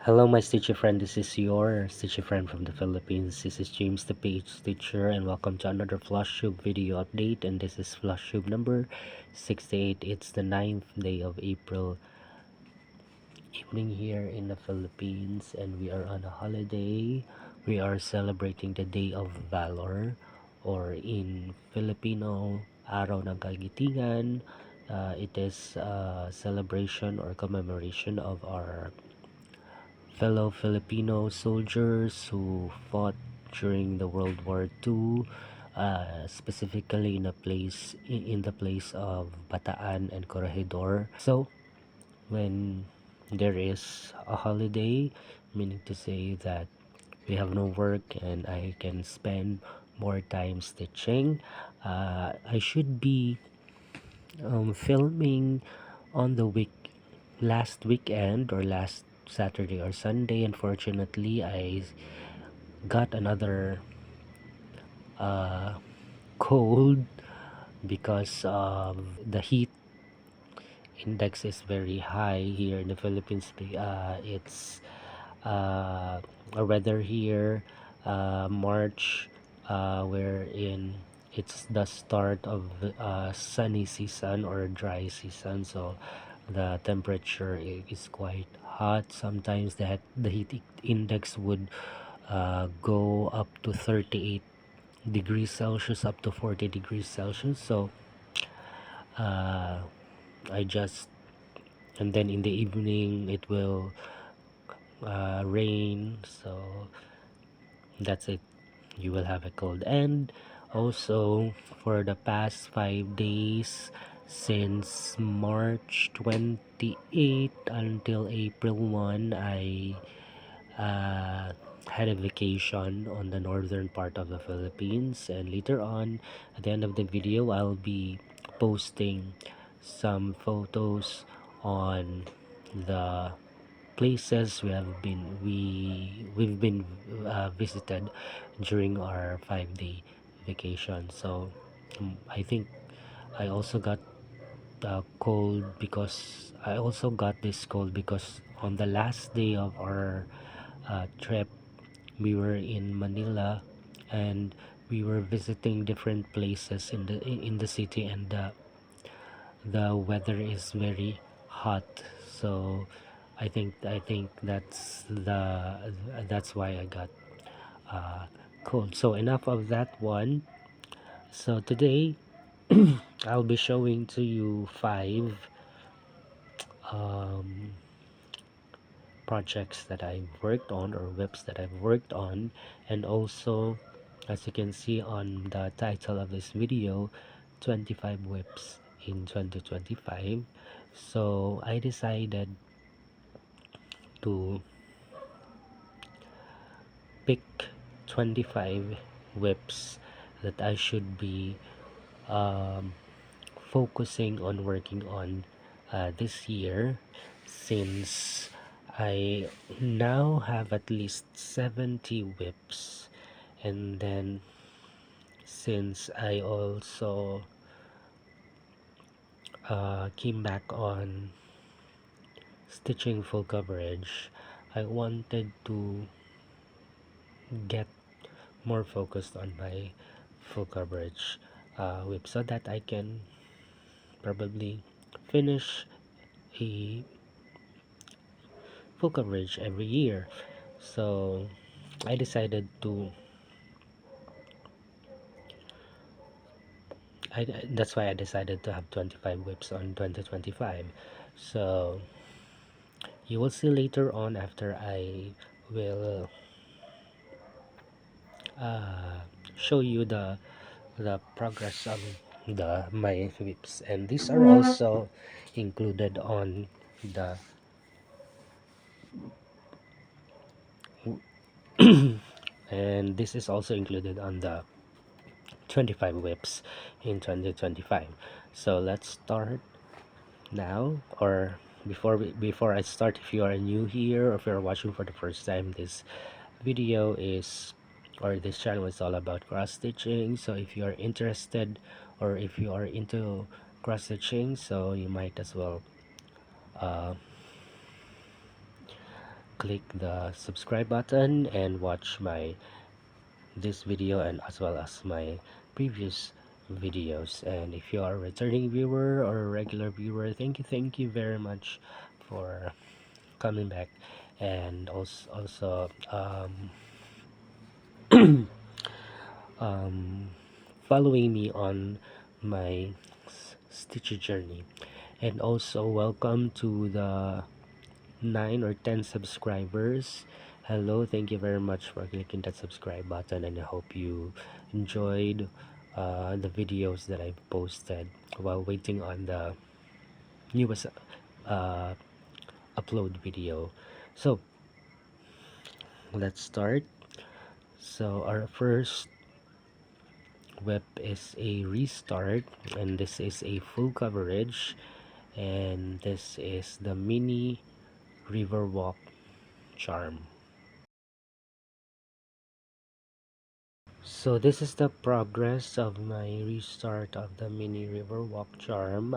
Hello, my stitcher friend. This is your stitcher friend from the Philippines. This is James the Page Stitcher, and welcome to another FLOSSTUBE video update. And this is FLOSSTUBE number 68. It's the 9th day of April evening here in the Philippines, and we are on a holiday. We are celebrating the Day of Valor, or in Filipino, Araw ng Kagitingan. It is a celebration or commemoration of our fellow Filipino soldiers who fought during the World War II, specifically in the place of Bataan and Corregidor. So when there is a holiday, meaning to say that we have no work and I can spend more time stitching, I should be filming on the last weekend or last Saturday or Sunday. Unfortunately, I got another uh, cold because the heat index is very high here in the Philippines. It's our weather here, March, wherein it's the start of sunny season or dry season, so the temperature is quite hot. Sometimes the heat index would go up to 38 degrees Celsius, up to 40 degrees Celsius. So uh, I just and then in the evening it will rain, so that's it. You will have a cold. And also for the past 5 days, since March 28 until April 1, I had a vacation on the northern part of the Philippines, and later on at the end of the video I'll be posting some photos on the places we've been visited during our 5-day vacation. So I think I also got this cold because on the last day of our trip we were in Manila, and we were visiting different places in the city, and the weather is very hot. So I think that's why I got uh, cold. So enough of that one. So today I'll be showing to you 5 um, projects that I've worked on, or whips that I've worked on, and also, as you can see on the title of this video, 25 whips in 2025. So I decided to pick 25 whips that I should be um, focusing on working on this year, since I now have at least 70 whips. And then since I also came back on stitching full coverage, I wanted to get more focused on my full coverage whip, so that I can probably finish a full coverage every year. So I decided to that's why I decided to have 25 whips on 2025. So you will see later on, after I will uh, show you the progress of my whips, and these are also included on the and this is also included on the 25 whips in 2025. So let's start now, or before I start, if you are new here or if you're watching for the first time, this video is, or this channel is all about cross stitching. So if you are interested, or if you are into cross stitching, so you might as well uh, click the subscribe button and watch my this video and as well as my previous videos. And if you are a returning viewer or a regular viewer, thank you very much for coming back, and also um, following me on my stitcher journey. And also welcome to the 9 or 10 subscribers. Hello, thank you very much for clicking that subscribe button, and I hope you enjoyed the videos that I've posted while waiting on the newest uh, upload video. So let's start. So our first whip is a restart, and this is a full coverage, and this is the mini Riverwalk charm. So this is the progress of my restart of the mini Riverwalk charm.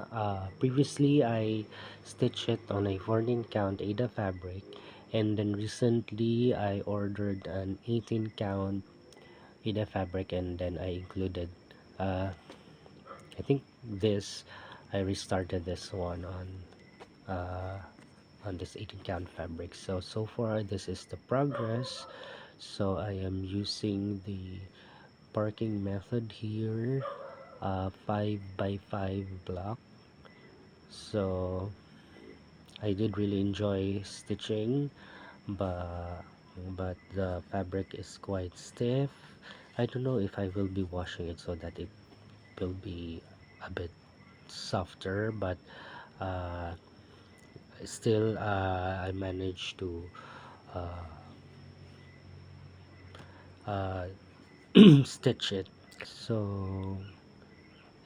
Previously I stitched it on a 14 count Ada fabric, and then recently I ordered an 18 count Ada fabric, and then I included I think this I restarted this one on this 18 count fabric. So far this is the progress. So I am using the parking method here, 5 by 5 block. So I did really enjoy stitching, but the fabric is quite stiff. I don't know if I will be washing it so that it will be a bit softer, but uh, still I managed to uh, uh, stitch it. So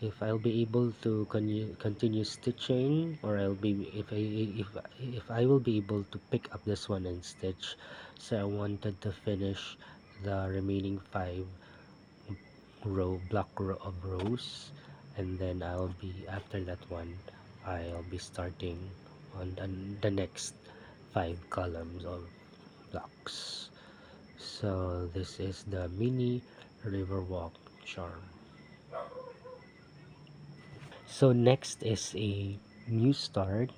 if I'll be able to continue stitching, or if I will be able to pick up this one and stitch. So I wanted to finish the remaining 5 block row of rows, and then I'll be after that one I'll be starting on the next 5 columns of blocks. So this is the mini Riverwalk charm. So next is a new start,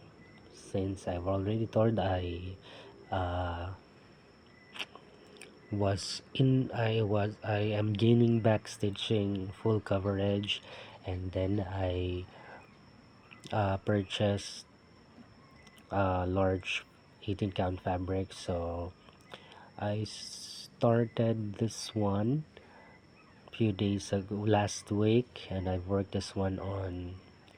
since I've already told uh, I am gaining back stitching full coverage, and then I purchased large 18 count fabric. So I started this one few days ago last week, and I've worked this one on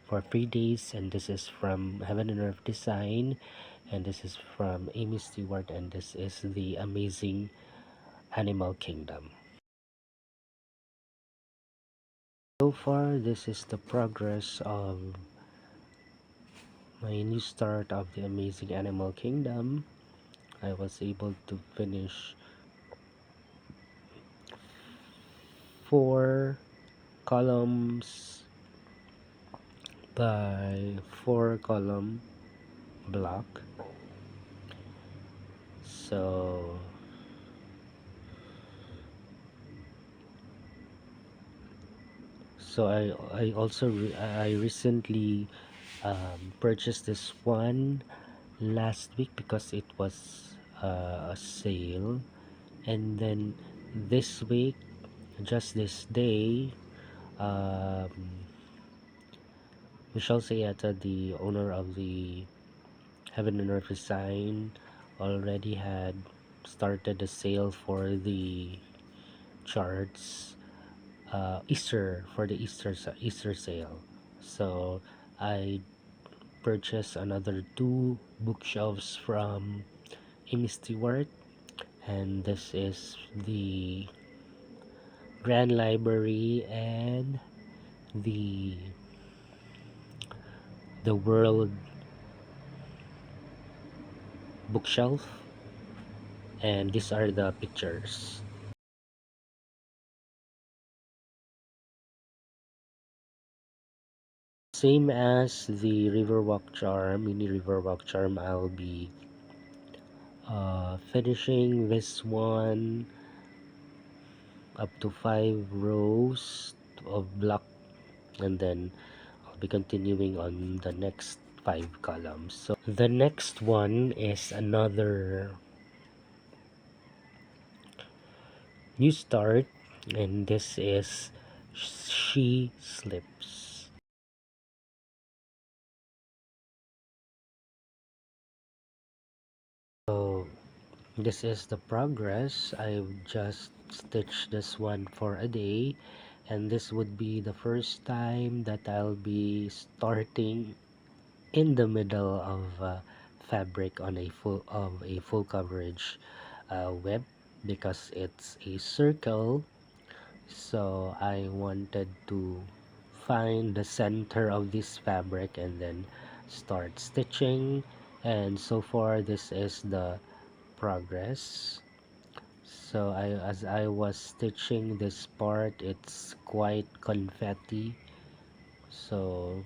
for 3 days, and this is from Heaven and Earth Design, and this is from Amy Stewart, and this is the Amazing Animal Kingdom. So far this is the progress of my new start of the Amazing Animal Kingdom. I was able to finish 4 columns by 4 column block. So I recently purchased this one last week because it was a sale, and then this week, just this day, um, Michelle Sayata, the owner of the Heaven and Earth Design, already had started the sale for the charts, Easter sale. So I purchased another 2 bookshelves from Amy Stewart, and this is the Grand Library and the World bookshelf, and these are the pictures. Same as the Riverwalk charm, mini Riverwalk charm, I'll be finishing this one up to 5 rows of block, and then I'll be continuing on the next 5 columns. So the next one is another new start, and this is she slips. So this is the progress. I've just stitched this one for a day, and this would be the first time that I'll be starting in the middle of fabric on a full coverage web, because it's a circle. So I wanted to find the center of this fabric and then start stitching, and so far this is the progress. So as I was stitching this part, it's quite confetti, so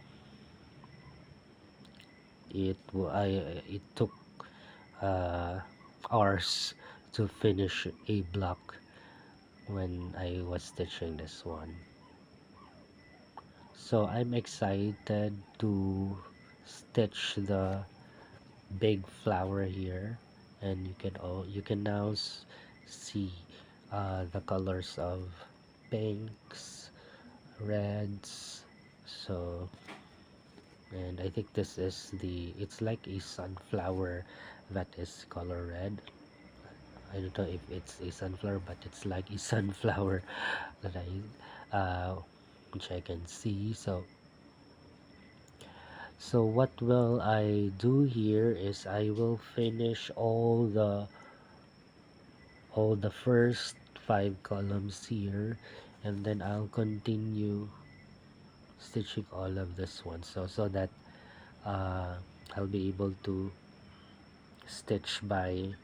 it took uh, hours to finish a block when I was stitching this one. So I'm excited to stitch the big flower here, and you can now see the colors of pinks, reds. So, and I think this is it's like a sunflower that is color red. I don't know if it's a sunflower, but it's like a sunflower that which I can see. So what will I do here is I will finish all the first 5 columns here, and then I'll continue stitching all of this one, so that uh, I'll be able to stitch by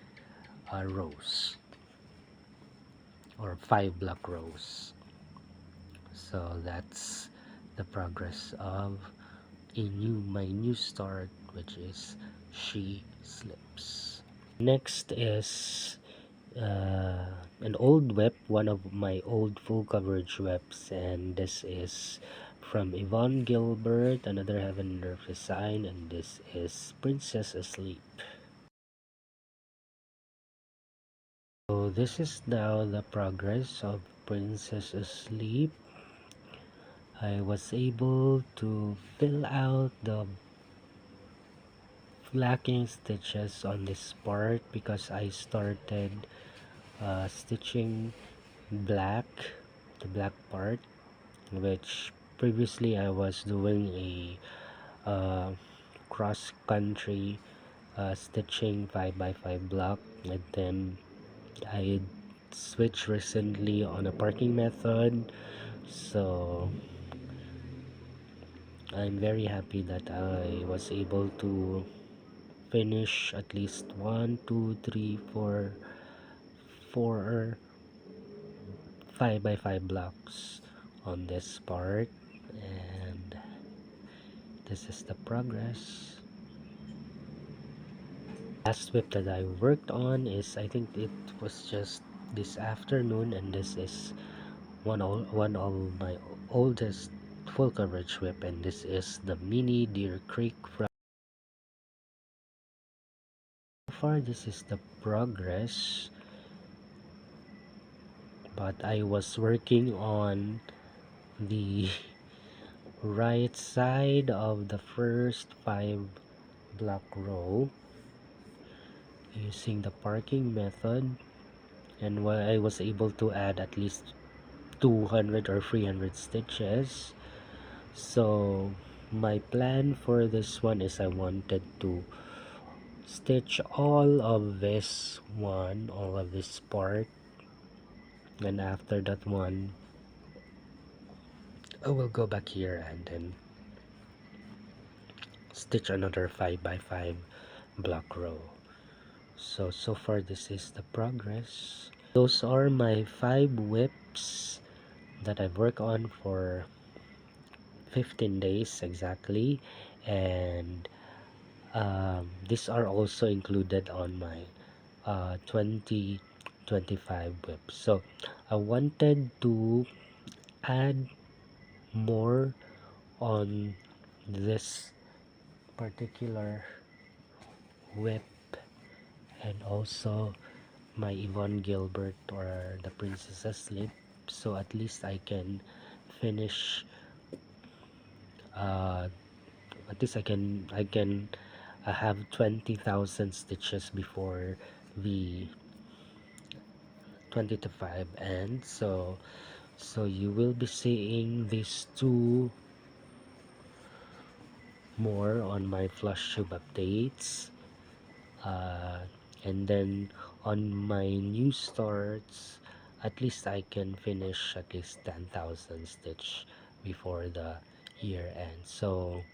rows, or 5 block rows. So that's the progress of my new start, which is she slips. Next is an old web, one of my old full coverage webs, and this is from Yvonne Gilbert, another Heaven and Earth design, and this is Princess Asleep. So this is now the progress of Princess Asleep. I was able to fill out the lacking stitches on this part because I started stitching black, the black part, which previously I was doing a cross country stitching 5x5 block, and then I switched recently on a parking method. So I'm very happy that I was able to finish at least 4 5x5 blocks on this part, and this is the progress. Last whip that I worked on is, I think it was just this afternoon, and this is one of my oldest full coverage whip, and this is the mini Deer Creek. So far this is the progress, but I was working on the right side of the first 5 block row using the parking method, and while I was able to add at least 200 or 300 stitches. So my plan for this one is I wanted to stitch all of this part, and after that one I will go back here and then stitch another 5x5 block row. So far this is the progress. Those are my 5 whips that I've worked on for 15 days exactly, and these are also included on my 2025 whip. So I wanted to add more on this particular whip, and also my Yvonne Gilbert or the Princess's Slip, so at least I can finish uh, at least I have 20,000 stitches before the 20 to 5 ends. So you will be seeing these two more on my flush tube updates, uh, and then on my new starts, at least I can finish at least 10,000 stitch before the year end. So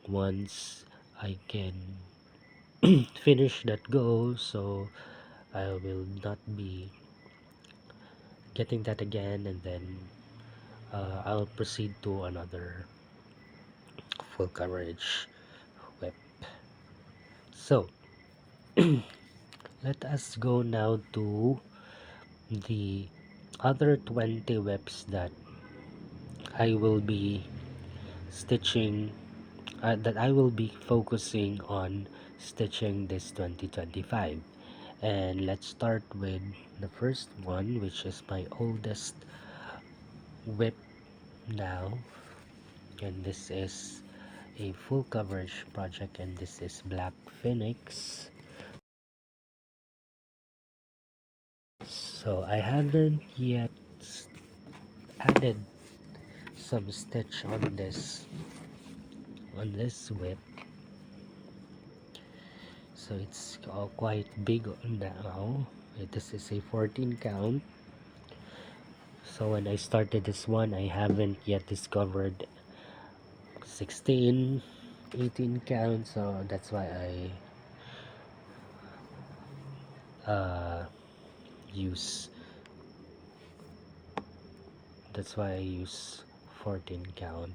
once I can finish that goal, so I will not be getting that again, and then I'll proceed to another full coverage whip. So let us go now to the other 20 whips that I will be stitching, that I will be focusing on stitching this 2025. And let's start with the first one, which is my oldest whip now, and this is a full coverage project, and this is Black Phoenix. So I haven't yet added some stitch on this whip, so it's quite big now. This is a 14 count, so when I started this one I haven't yet discovered 16, 18 count, so that's why I use use 14 count.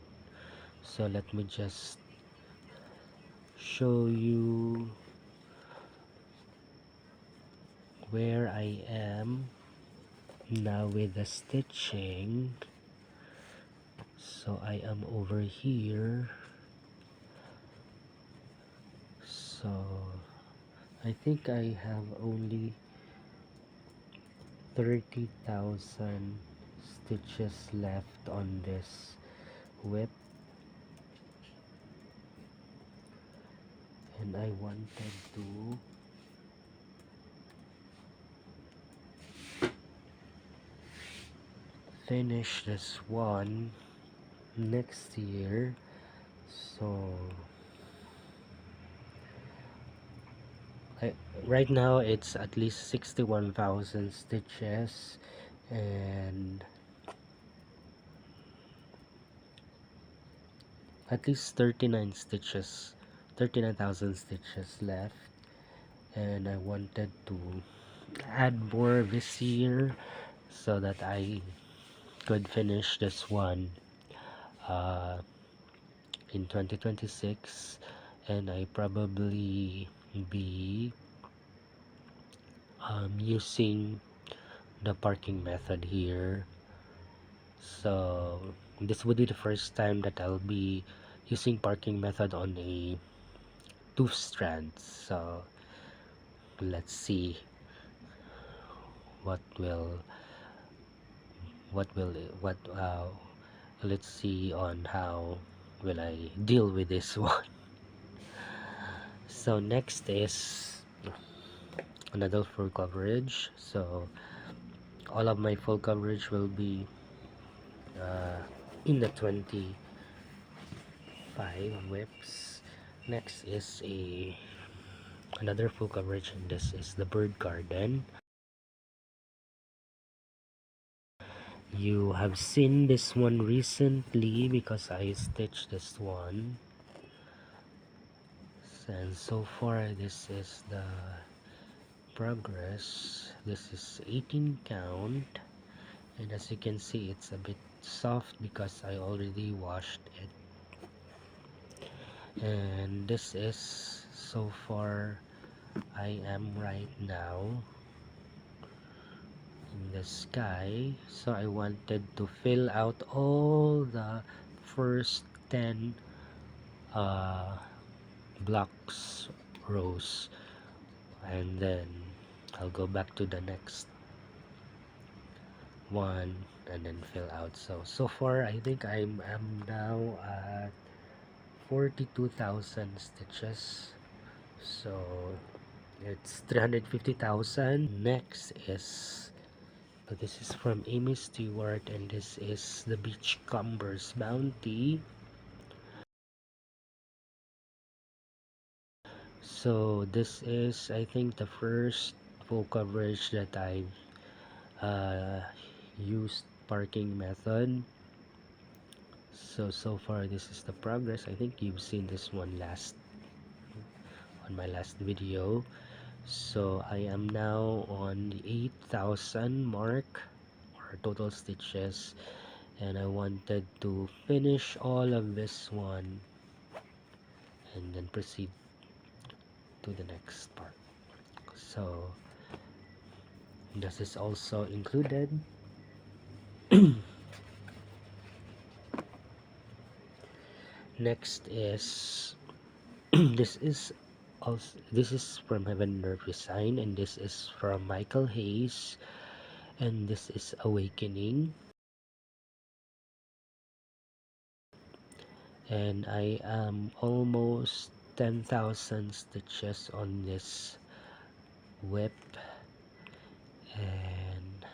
So let me just show you where I am now with the stitching. So I am over here, so I think I have only 30,000 stitches left on this whip, and I wanted to finish this one next year. So right now it's at least 61,000 stitches, and at least 39,000 stitches left, and I wanted to add more this year so that I could finish this one uh, in 2026, and I probably be using the parking method here. So this would be the first time that I'll be using parking method on a two strands. So let's see what will what will what let's see on how will I deal with this one. So next is another full coverage. So all of my full coverage will be uh, in the 25 whips. Next is another full coverage, and this is the bird garden. You have seen this one recently because I stitched this one, and so far this is the progress. This is 18 count, and as you can see it's a bit soft because I already washed it. And this is so far I am right now in the sky, so I wanted to fill out all the first 10 uh, blocks rows, and then I'll go back to the next one and then fill out. So far I think I'm now at 42,000 stitches, so it's 350,000. Next is, so this is from Amy Stewart, and this is the Beachcomber's Bounty. So this is, I think, the first full coverage that I've used parking method. So far this is the progress. I think you've seen this one on my last video. So I am now on the 8,000 mark, or total stitches, and I wanted to finish all of this one and then proceed to the next part. So this is also included. Next is this is from Heaven and Earth Design, and this is from Michael Hayes, and this is Awakening. And I am almost 10,000 stitches on this whip, and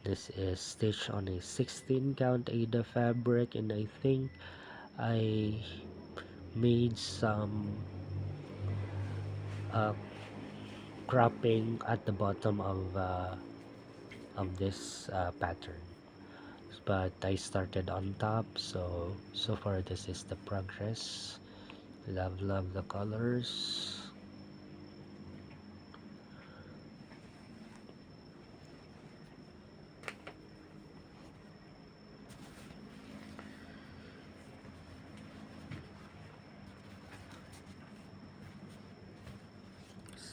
this is stitched on a 16 count Ada fabric, and I think I made some uh, cropping at the bottom of this pattern, but I started on top. So far this is the progress. Love the colors.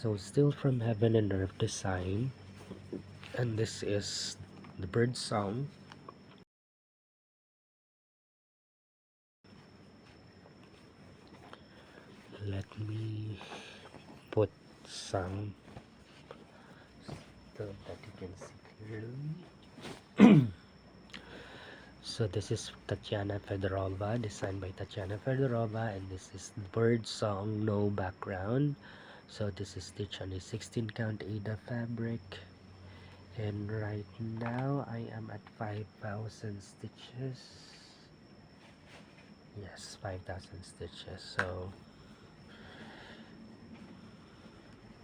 So still from Heaven and Earth Design, and this is the bird song. Let me put some so that you can see clearly. So this is Tatiana Fedorova, designed by Tatiana Fedorova, and this is bird song, no background. So this is stitched on a 16 count Ada fabric, and right now I am at 5,000 stitches. Yes, 5,000 stitches.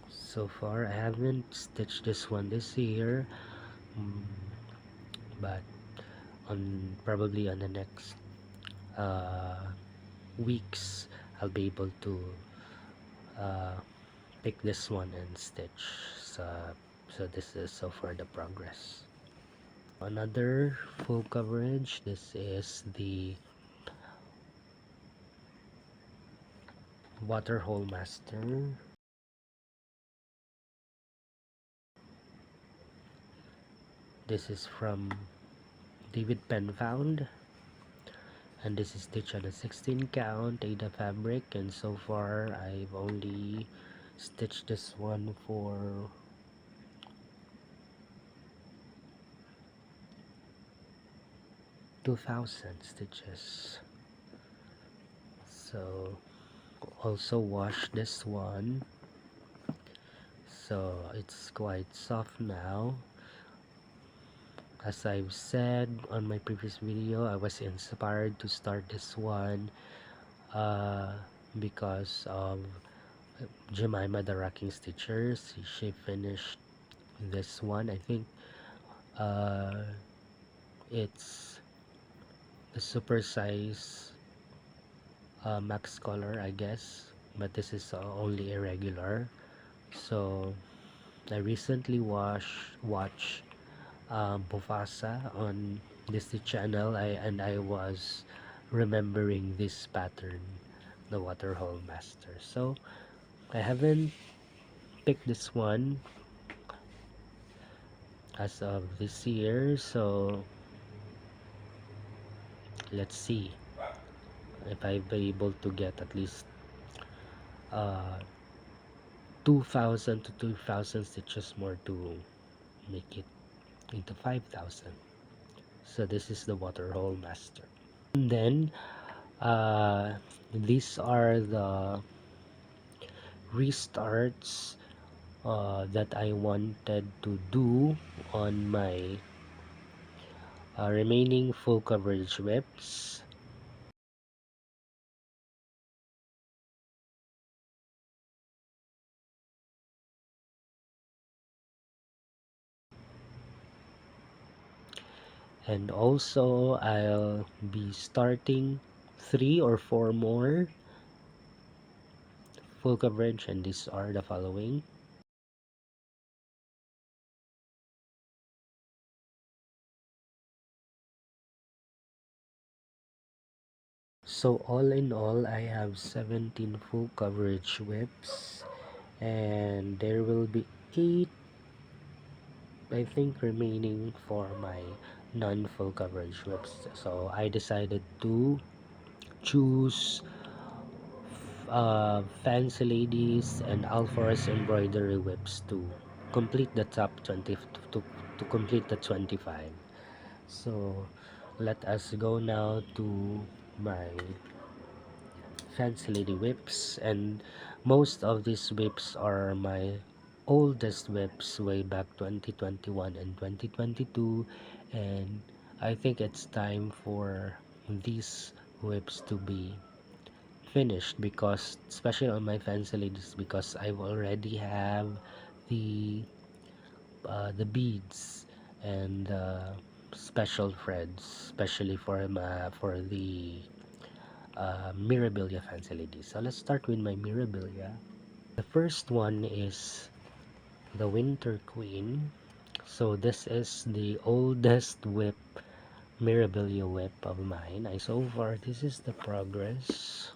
So far I haven't stitched this one this year, but probably on the next weeks I'll be able to uh, pick this one and stitch. So this is so far the progress. Another full coverage. This is the Waterhole Master. This is from David Penfound, and this is stitched on a 16 count Ada fabric, and so far I've only stitched this one for 2,000 stitches. So also wash this one, so it's quite soft now. As I've said on my previous video, I was inspired to start this one because of Jemima the Rocking Stitchers. She finished this one. I think it's the super size max color, I guess, but this is only irregular. So I recently watched Bufasa on Disney Channel, and I was remembering this pattern, the Waterhole Master. So I haven't picked this one as of this year, so let's see if I'll be able to get at least uh 2,000 to 2,000 stitches more to make it into 5,000. So this is the waterhole master. And then these are the restarts that I wanted to do on my remaining full coverage whips. And also I'll be starting 3 or 4 more full coverage, and these are the following. So all in all, I have 17 full coverage whips, and there will be 8, I think, remaining for my non-full coverage whips. So I decided to choose Fancy Ladies and Alfor's embroidery whips to complete the top 20, to complete the 25. So let us go now to my Fancy Lady whips, and most of these whips are my oldest whips way back 2021 and 2022, and I think it's time for these whips to be finished, because especially on my Fancy Ladies, because I already have the beads and special threads, especially for the Mirabilia Fancy Ladies. So let's start with my Mirabilia. The first one is the Winter Queen. So this is the oldest whip, Mirabilia whip of mine. So far, this is the progress.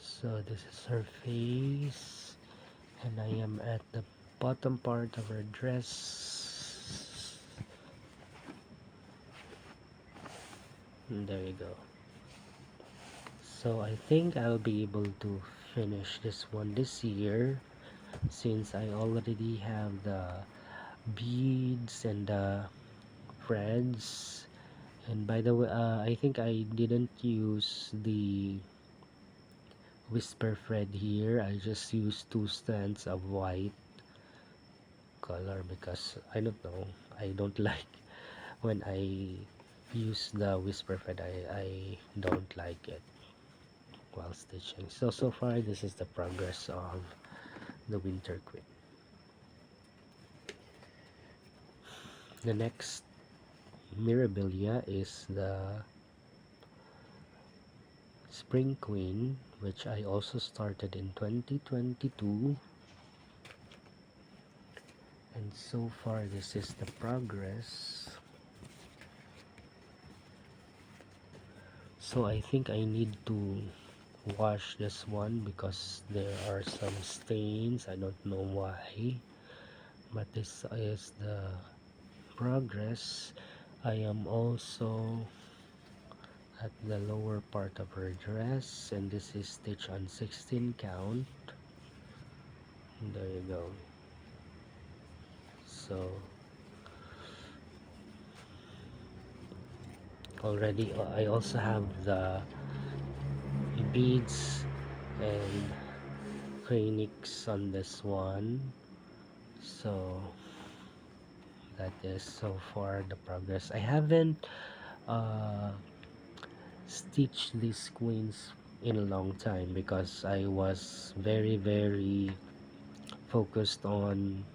So this is her face, and I am at the bottom part of her dress. And there you go. So I think I'll be able to finish this one this year, since I already have the beads and the threads. And by the way, I think I didn't use the whisper thread here. I just used 2 strands of white color, because I don't know, I don't like when I use the whisper thread. I don't like it while stitching. So far, this is the progress of the Winter Queen. The next Mirabilia is the Spring Queen, which I also started in 2022, and so far this is the progress. So I think I need to wash this one because there are some stains. I don't know why, but this is the progress. I am also at the lower part of her dress, and this is stitch on 16 count. There you go. So already I also have the beads and phoenix on this one. So that is so far the progress. I haven't uh stitched these queens in a long time, because I was very focused on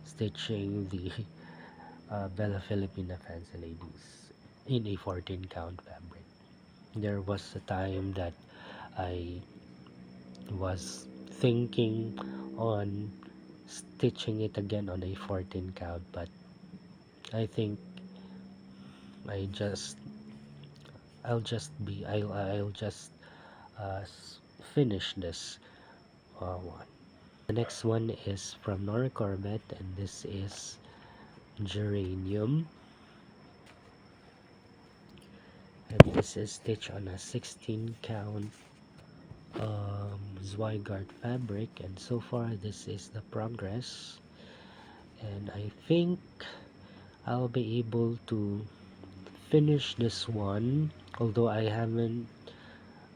stitching the Bella Filipina Fancy Ladies in a 14 count fabric. There was a time that I was thinking on stitching it again on a 14 count, but I think I just I'll just finish this one. The next one is from Nora Corbett, and this is geranium, and this is stitched on a 16 count Zweigart fabric, and so far this is the progress, and I think I'll be able to finish this one, although I haven't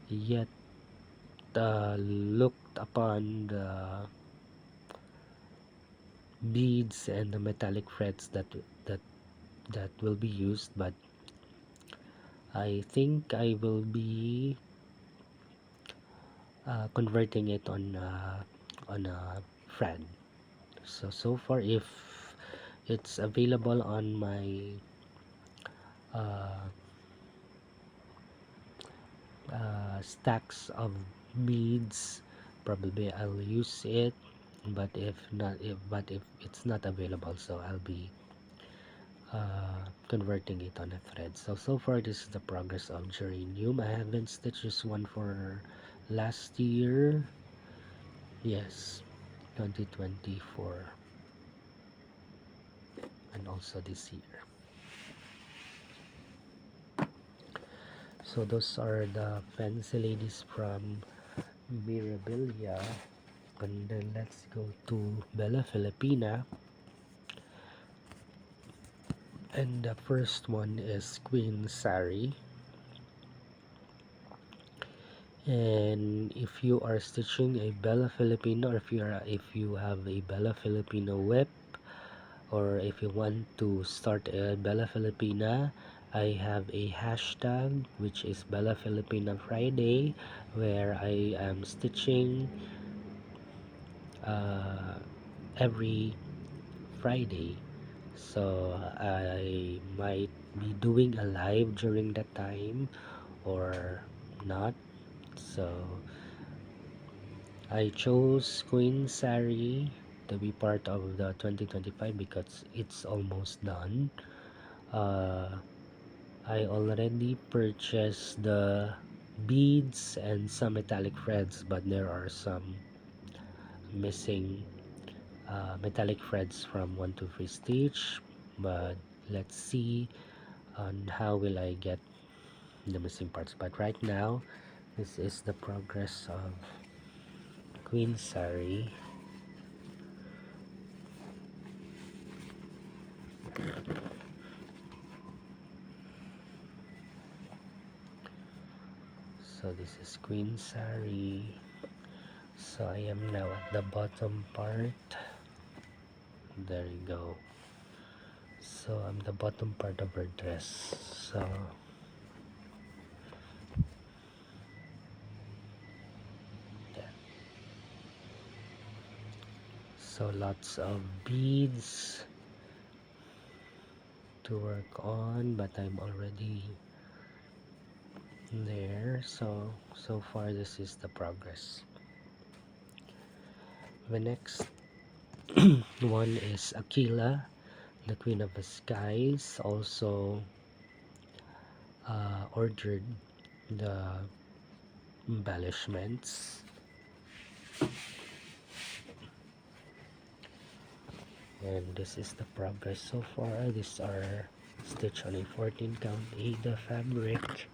yet looked upon the beads and the metallic threads that that will be used, but I think I will be converting it on a thread. So far, if it's available on my uh, stacks of beads, probably I'll use it, but if it's not available, so I'll be converting it on a thread. So far this is the progress of geranium. I haven't stitched this one for last year, yes, 2024, and also this year. So those are the fancy ladies from Mirabilia, and then let's go to Bella Filipina, and the first one is Queen Sari. And if you are stitching a Bella Filipina, or if you have a Bella Filipina whip, or if you want to start a Bella Filipina, I have a hashtag which is Bella Filipina Friday, where I am stitching every Friday. So I might be doing a live during that time or not. So I chose Queen Sari to be part of the 2025 because it's almost done. I already purchased the beads and some metallic threads, but there are some missing metallic threads from 123 stitch. But let's see on how will I get the missing parts. But right now, this is the progress of Queen Sari. So this is Queen Sari. So I am now at the bottom part. There you go. So I'm the bottom part of her dress. So yeah. So lots of beads to work on, but I'm already there. So far this is the progress. The next one is Aquila, the Queen of the Skies. Also ordered the embellishments, and this is the progress so far. These are stitched on a 14 count Ada fabric,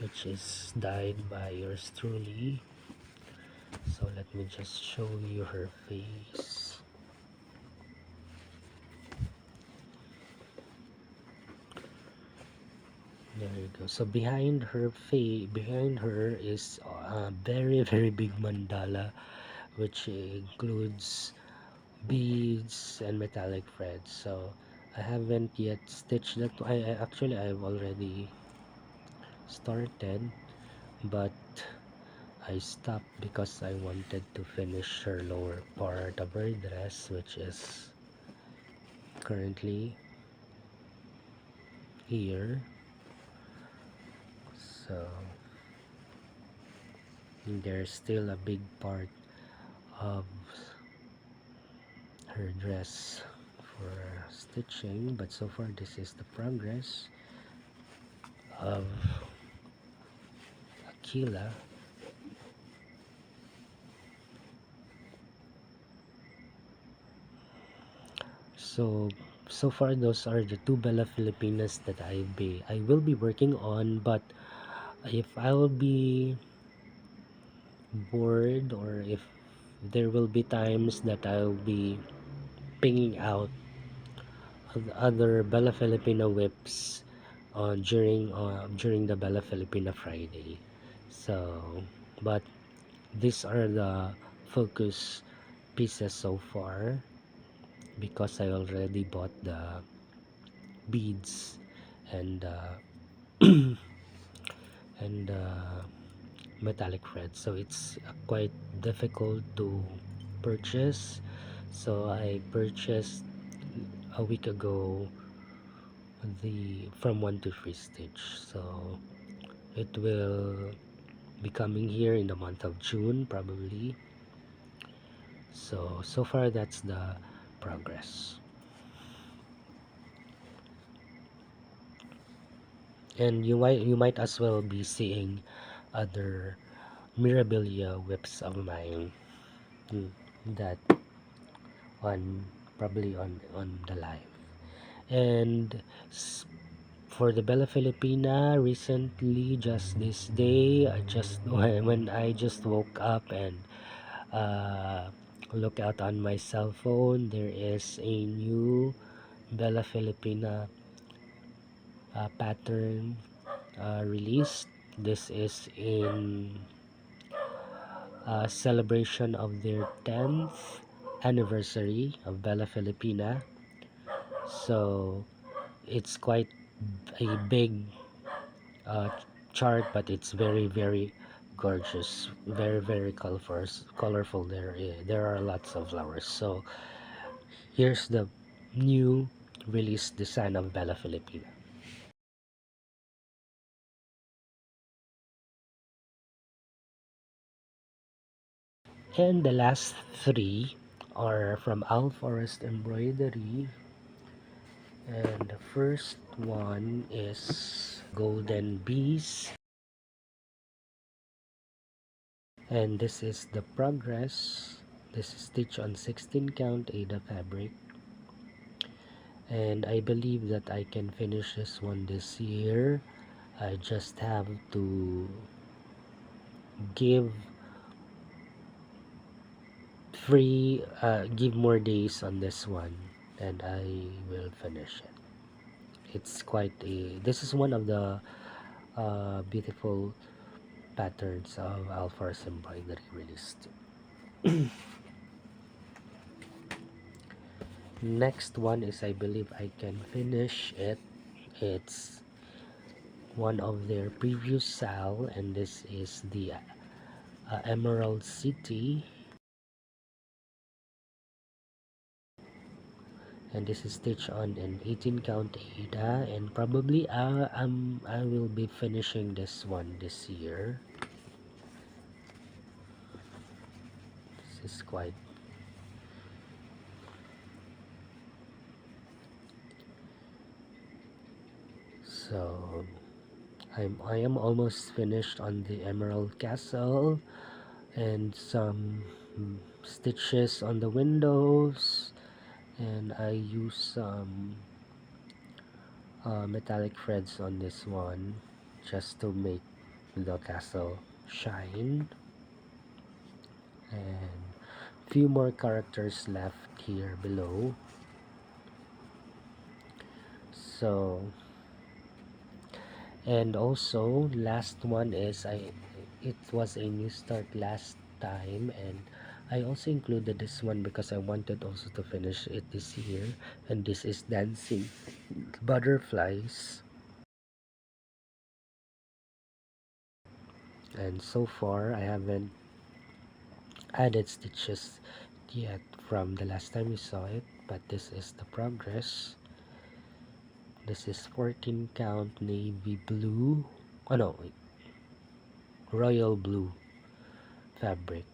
which is dyed by yours truly. So let me just show you her face. There you go. So behind her is a very big mandala, which includes beads and metallic threads. So I haven't yet stitched that. I've already started, but I stopped because I wanted to finish her lower part of her dress, which is currently here. So there's still a big part of her dress for stitching, but so far this is the progress of tequila. So far those are the two Bella Filipinas that I will be working on. But if I'll be bored, or if there will be times that I'll be pinging out other Bella Filipina whips during the Bella Filipina Friday. So, but these are the focus pieces so far, because I already bought the beads and and metallic thread, so it's quite difficult to purchase. So I purchased a week ago the from 1 to 3 stitch, so it will be coming here in the month of June probably. So far that's the progress. And you might as well be seeing other Mirabilia whips of mine, mm, that on probably on the live. And for the Bella Filipina, recently, just this day, I just when I just woke up and uh, look out on my cell phone, there is a new Bella Filipina pattern released. This is in celebration of their 10th anniversary of Bella Filipina. So it's quite a big uh, chart, but it's very, very gorgeous, very, very colorful. There are lots of flowers. So here's the new release design of Bella Filipina. And the last three are from Owl Forest Embroidery. And the first one is Golden Bees. And this is the progress. This is stitched on 16 count Ada fabric. And I believe that I can finish this one this year. I just have to give give more days on this one, and I will finish it. It's quite a This is one of the beautiful patterns of Alpha's embroidery released. Next one is, I believe I can finish it. It's one of their previous sal, and this is the Emerald City, and this is stitched on an 18 count Ada, and probably I will be finishing this one this year. This is quite so I am almost finished on the Emerald Castle, and some stitches on the windows, and I use some metallic threads on this one just to make the castle shine, and few more characters left here below. So, and also last one is, it was a new start last time, and I also included this one because I wanted also to finish it this year, and this is Dancing Butterflies. And so far I haven't added stitches yet from the last time we saw it, but this is the progress. This is 14 count navy blue, oh no, royal blue fabric,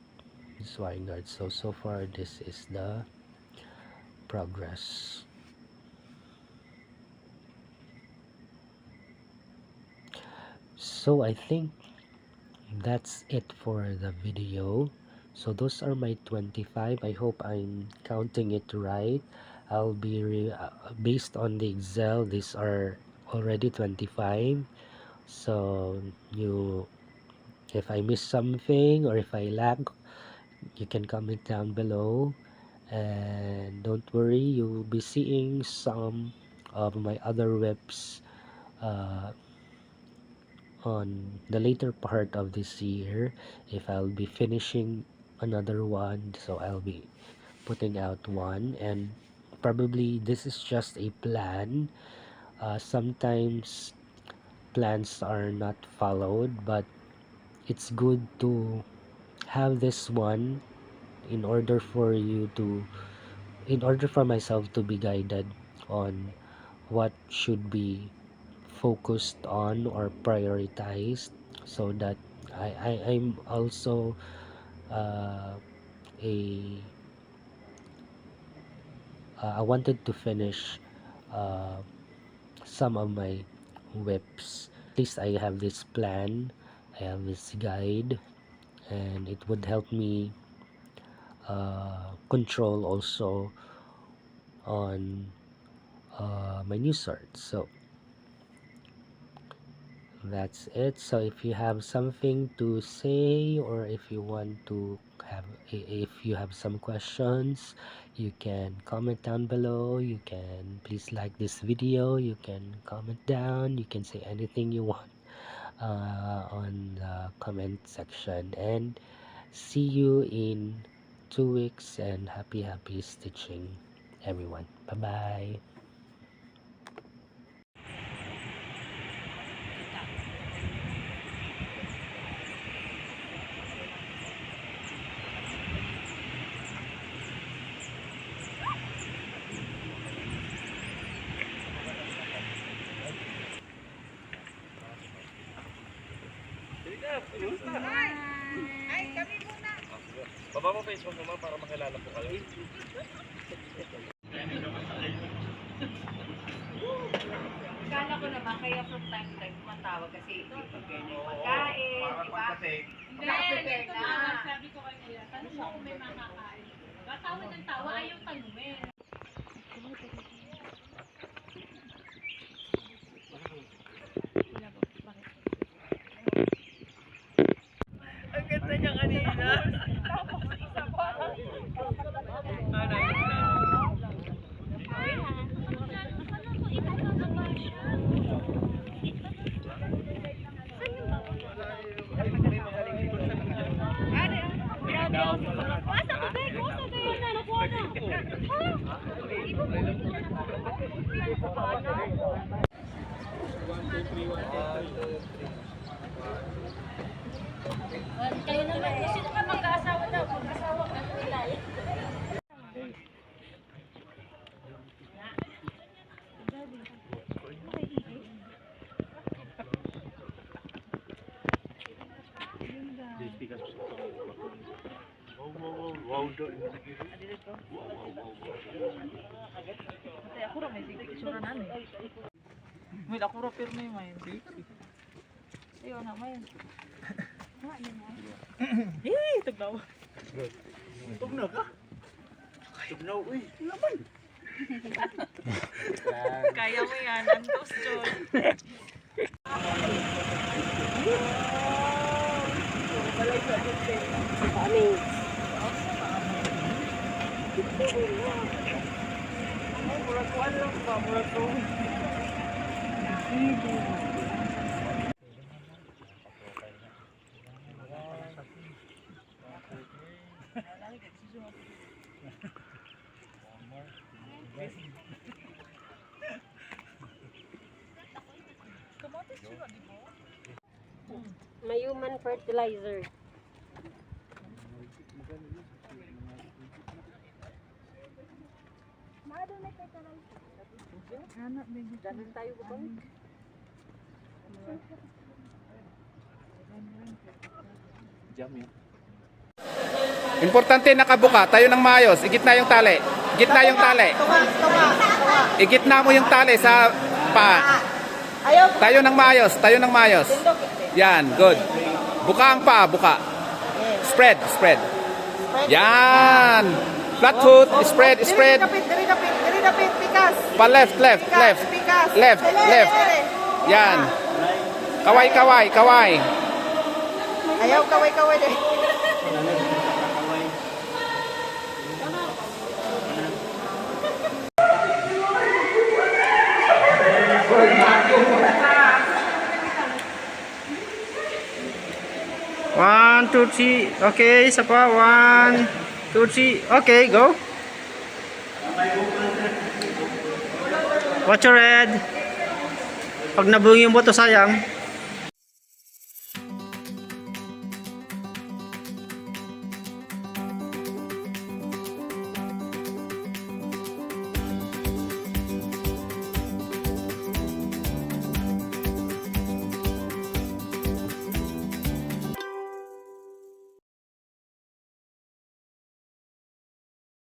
swine. So far this is the progress. So I think that's it for the video. So those are my 25. I hope I'm counting it right. I'll be based on the Excel, these are already 25. So if I miss something or if I lag, you can comment down below. And don't worry, you'll be seeing some of my other whips on the later part of this year. If I'll be finishing another one, so I'll be putting out one. And probably this is just a plan. Sometimes plans are not followed, but it's good to have this one in order for myself to be guided on what should be focused on or prioritized, so that I'm also uh, a I wanted to finish uh, some of my whips. At least I have this plan, I have this guide, and it would help me control also on my new sword. So that's it. So if you have something to say, or if you want to if you have some questions, you can comment down below. You can please like this video, you can comment down, you can say anything you want on the comment section. And see you in 2 weeks, and happy stitching everyone. Bye bye. Ay, kami muna. Baba mo Facebook mo para makilala po kayo. Kala ko naman, kaya from time to time tumatawag kasi i-prepare na yung pagkain, di ba? Naka-prepare na. Sabi ko kanila, tanong mo kung may makakain. Tawa ng tawa, ayaw tanungin. Ang ganda niya kanina. Kayo naman, sino ka mag-aasawa daw? Mag-asawa ka nila. Ako rin may sige, isura namin. May ako rin pero may mayan. Ayaw na mayan. Hey, taglaw. Tugnaw ka? Tugnaw, uy. Laman. Kaya mo yan, antos, John. May human fertilizer. Danan tayo ba? Importante nakabuka, tayo ng maayos, igitna yung tali. Igitna yung tali. Igitna mo yung tali sa pa. Tayo ng maayos, tayo ng maayos. Yan, good. Buka ang paa, buka. Yes. Spread, spread. Spread. Yan. Flat foot, spread, spread. Diri dapit, pikas. Pa left, left, left. Pikas. Left, left. Yan. Kaway, kaway, kaway. Ayaw kaway deh. One, two, three. Okay, isa pa. 1, 2, 3. Okay, go. Watch your head. Pag nabungi yung buto, sayang.